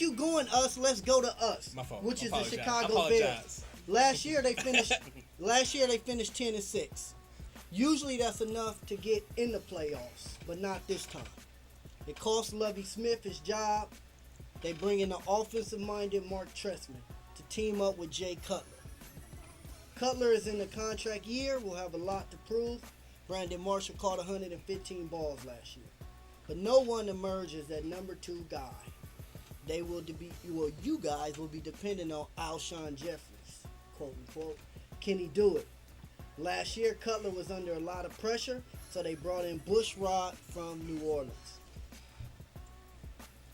you going us? Let's go to us. My fault. Which is Apologize. the Chicago Apologize. Bears. Last year they finished. Last year they finished 10-6. Usually that's enough to get in the playoffs, but not this time. It cost Lovie Smith his job. They bring in the offensive-minded Mark Trestman to team up with Jay Cutler. Cutler is in the contract year. Will have a lot to prove. Brandon Marshall caught 115 balls last year. But no one emerges as that number 2 guy. You guys will be dependent on Alshon Jeffries, quote unquote. Can he do it? Last year, Cutler was under a lot of pressure, so they brought in Bushrod from New Orleans.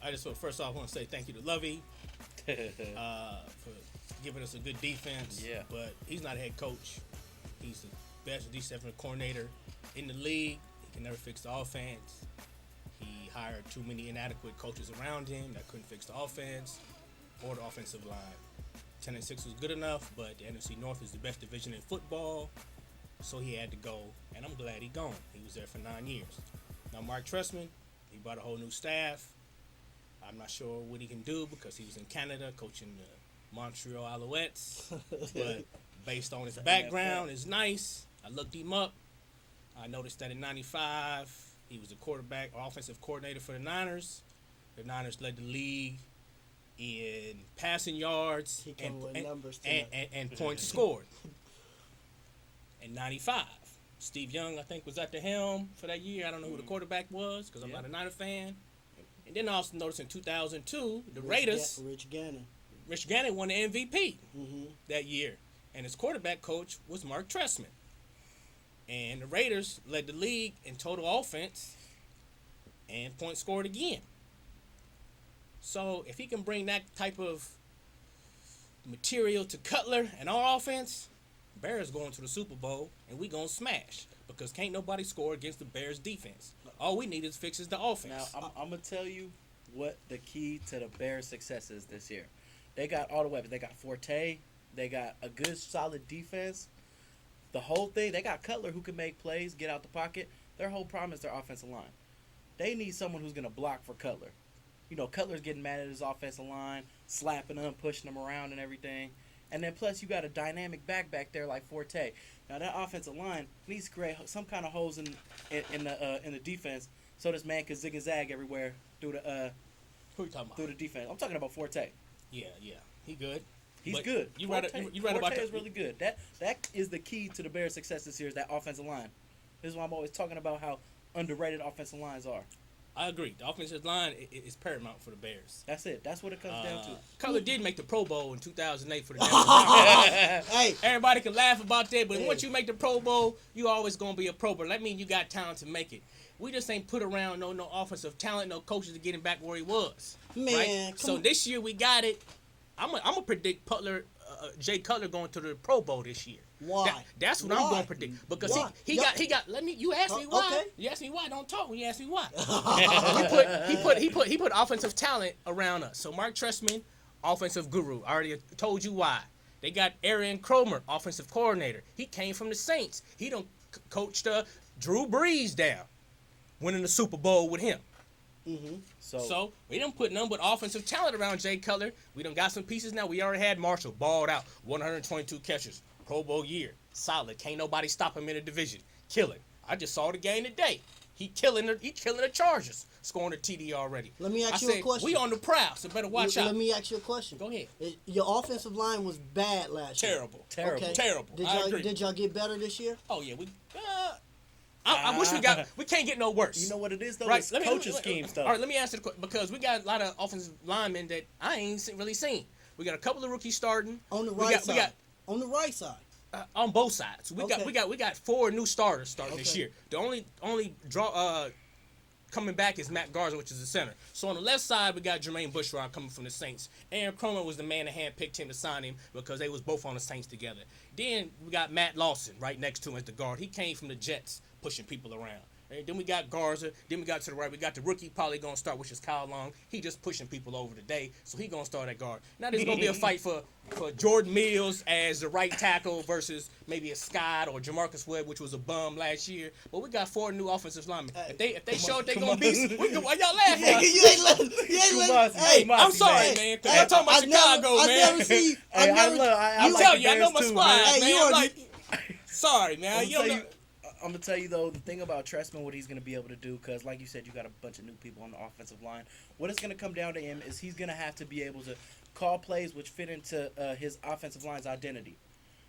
I just first off want to say thank you to Lovey for giving us a good defense. Yeah. But he's not a head coach. He's the best defensive coordinator in the league. He can never fix the offense. He hired too many inadequate coaches around him that couldn't fix the offense or the offensive line. 10-6 was good enough, but the NFC North is the best division in football, so he had to go, and I'm glad he gone. He was there for 9 years. Now, Mark Trestman, he brought a whole new staff. I'm not sure what he can do because he was in Canada coaching the Montreal Alouettes, but based on his background, it's nice. I looked him up. I noticed that in 95, he was the quarterback or offensive coordinator for the Niners. The Niners led the league in passing yards and points scored. In 95, Steve Young, I think, was at the helm for that year. I don't know who the quarterback was because I'm not a Niner fan. And then I also noticed in 2002, the Raiders. Rich Gannon won the MVP that year. And his quarterback coach was Mark Trestman. And the Raiders led the league in total offense and points scored again. So if he can bring that type of material to Cutler and our offense, Bears going to the Super Bowl and we gonna smash because can't nobody score against the Bears defense. All we need is fixes the offense. Now I'm gonna tell you what the key to the Bears' success is this year. They got all the weapons. They got Forte. They got a good solid defense. The whole thing. They got Cutler who can make plays, get out the pocket. Their whole problem is their offensive line. They need someone who's gonna block for Cutler. You know, Cutler's getting mad at his offensive line, slapping them, pushing them around and everything. And then plus you got a dynamic back there like Forte. Now that offensive line needs to create some kind of holes in the defense so this man can zig and zag everywhere through the Who you talking about? through the defense. I'm talking about Forte. Yeah, he good. He's But good. You read about Forte that? is really good. That is the key to the Bears' success this year is that offensive line. This is why I'm always talking about how underrated offensive lines are. I agree. The offensive line is paramount for the Bears. That's it. That's what it comes down to. Cutler did make the Pro Bowl in 2008 for the Denver Broncos. Hey, Everybody can laugh about that, but once you make the Pro Bowl, you always gonna be a Pro Bowl. That means you got talent to make it. We just ain't put around no offensive talent, no coaches to get him back where he was. man. Right? So this year we got it. I'm gonna predict Jay Cutler going to the Pro Bowl this year. Why? That's what I'm gonna predict because Why? he got. Let me. You ask me why. Okay. You ask me why. Don't talk when you ask me why. he put offensive talent around us. So Mark Trestman, offensive guru. I already told you why. They got Aaron Cromer, offensive coordinator. He came from the Saints. He done coached Drew Brees down, winning the Super Bowl with him. Mm-hmm. So we done put none but offensive talent around Jay Cutler. We done got some pieces now. We already had Marshall balled out, 122 catches, Pro Bowl year, solid. Can't nobody stop him in the division. Killing. I just saw the game today. He killing the Chargers, scoring a TD already. Let me ask you a question. We on the prowl, so better watch out. Let me ask you a question. Go ahead. Your offensive line was bad last year. Terrible. Okay. Terrible. Did y'all get better this year? Oh yeah, I wish we can't get no worse. You know what it is though? Right. It's coaching scheme stuff. All right, let me answer the question because we got a lot of offensive linemen that I ain't really seen. We got a couple of rookies starting On the right side. On the right side. On both sides. We got 4 new starters starting this year. The only draw coming back is Matt Garza, which is the center. So on the left side, we got Jermaine Bushrod coming from the Saints. Aaron Cromer was the man that handpicked him to sign him because they was both on the Saints together. Then we got Matt Lawson right next to him as the guard. He came from the Jets, pushing people around. And then we got Garza. Then we got to the right. We got the rookie probably going to start, which is Kyle Long. He just pushing people over today, so he going to start at guard. Now there's going to be a fight for Jordan Mills as the right tackle versus maybe a Scott or Jamarcus Webb, which was a bum last year. But we got 4 new offensive linemen. If they show they going to be, why y'all laughing? You ain't letting. Hey, I'm sorry, man, because I'm talking about Chicago, man. I'm telling you, I know my squad, man. I'm like, sorry, man. I'm gonna tell you though, the thing about Trestman, what he's gonna be able to do, because like you said, you got a bunch of new people on the offensive line. What it's gonna come down to him is he's gonna have to be able to call plays which fit into his offensive line's identity.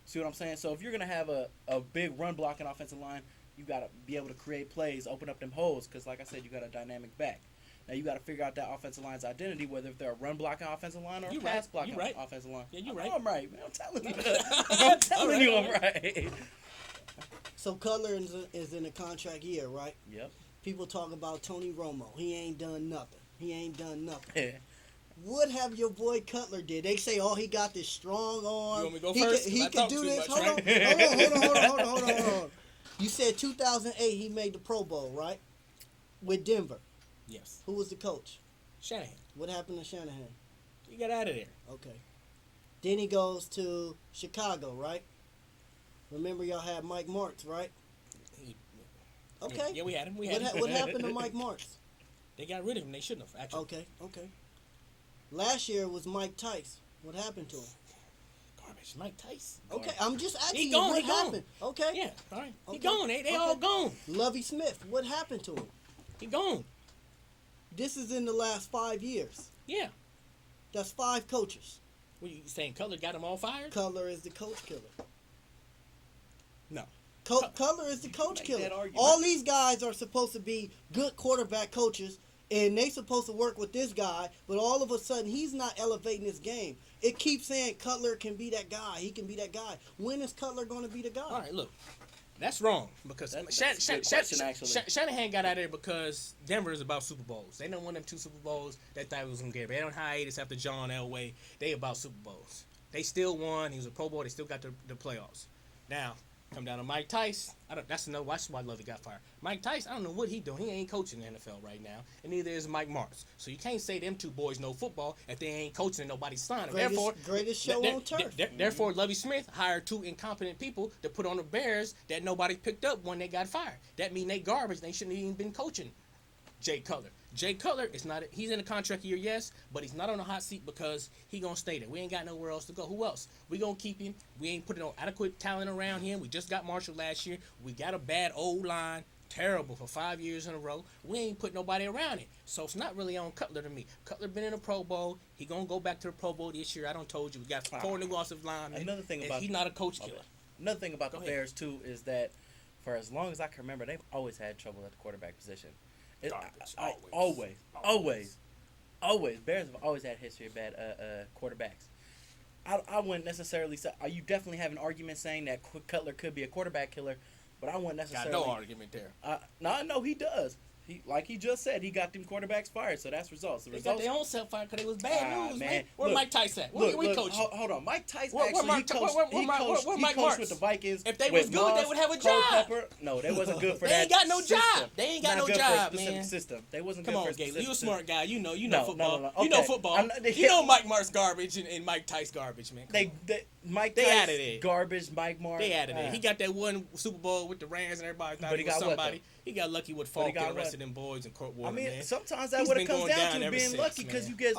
See what I'm saying? So if you're gonna have a big run blocking offensive line, you gotta be able to create plays, open up them holes, because like I said, you got a dynamic back. Now you got to figure out that offensive line's identity, whether if they're a run blocking offensive line or a pass blocking offensive line. Yeah, you're right. I'm right, man. I'm telling you. I'm telling you, I'm right. So Cutler is in a contract year, right? Yep. People talk about Tony Romo. He ain't done nothing. What have your boy Cutler did? They say, oh, he got this strong arm. You want me to go first? He could do this. Hold on. You said 2008 he made the Pro Bowl, right? With Denver. Yes. Who was the coach? Shanahan. What happened to Shanahan? He got out of there. Okay. Then he goes to Chicago, right? Remember y'all had Mike Martz, right? Okay. Yeah, we had him. What happened to Mike Martz? They got rid of him. They shouldn't have, actually. Okay. Last year was Mike Tice. What happened to him? Garbage. Mike Tice. Okay, I'm just asking He you gone, what he gone. happened. Okay. Yeah, all right. He Okay. gone. They all gone. Lovie Smith, what happened to him? He gone. This is in the last 5 years. Yeah. That's 5 coaches. What you saying? Cutler got them all fired? Cutler is the coach killer. No. Cutler is the coach Make killer. that argument. All these guys are supposed to be good quarterback coaches, and they supposed to work with this guy, but all of a sudden he's not elevating his game. It keeps saying Cutler can be that guy. He can be that guy. When is Cutler going to be the guy? All right, look. That's wrong because That's a good question, actually. Shanahan got out of there because Denver is about Super Bowls. They don't want them 2 Super Bowls that thought was going to get. They don't hiatus after John Elway. They about Super Bowls. They still won. He was a Pro Bowl. They still got the playoffs. Now, come down to Mike Tice. That's why Lovey got fired. Mike Tice, I don't know what he doing. He ain't coaching the NFL right now, and neither is Mike Martz. So you can't say them 2 boys know football if they ain't coaching and nobody's signing. Greatest show on turf. Therefore, Lovie Smith hired 2 incompetent people to put on the Bears that nobody picked up when they got fired. That mean they garbage. They shouldn't have even been coaching Jay Cutler. Jay Cutler is not. He's in a contract year, yes, but he's not on the hot seat because he gonna stay there. We ain't got nowhere else to go. Who else? We gonna keep him. We ain't putting no adequate talent around him. We just got Marshall last year. We got a bad old line, terrible for 5 years in a row. We ain't put nobody around it, so it's not really on Cutler to me. Cutler been in a Pro Bowl. He gonna go back to the Pro Bowl this year. I don't told you. We got 4 new offensive linemen. Another thing about he's not a coach killer. Another thing about Go the ahead. Bears too is that for as long as I can remember, they've always had trouble at the quarterback position. Garbage. Always. Bears have always had a history of bad quarterbacks. I wouldn't necessarily say. You definitely have an argument saying that Cutler could be a quarterback killer, but I wouldn't necessarily. Got no argument there. No, he does. Like he just said, he got them quarterbacks fired, so that's results. The They results. got their own self fired because it was bad news, man. Where Look, Mike Tice at? Where we coach? Hold on, Mike Tice Where actually Mike- where Mike coached Martz? with the Vikings. If they with was good, they Moss, would have a Cole job. Pepper. No, they wasn't good for They that. ain't got no system. job. They ain't got Not no good for a job, specific man. System. They wasn't Come good on, for a Galen. specific You a system. smart guy. You know No, football. no. You know Okay. football. They You know Mike Martz garbage and Mike Tice garbage, man. Mike They Tice, added it. garbage. Mike Martz. They added it. He got that one Super Bowl with the Rams and everybody thought But he he was got what, somebody. He got lucky with Falk got and the rest what? of them boys in court I water, mean, man. sometimes that He's what it been comes going down down to ever being since, lucky because man. you get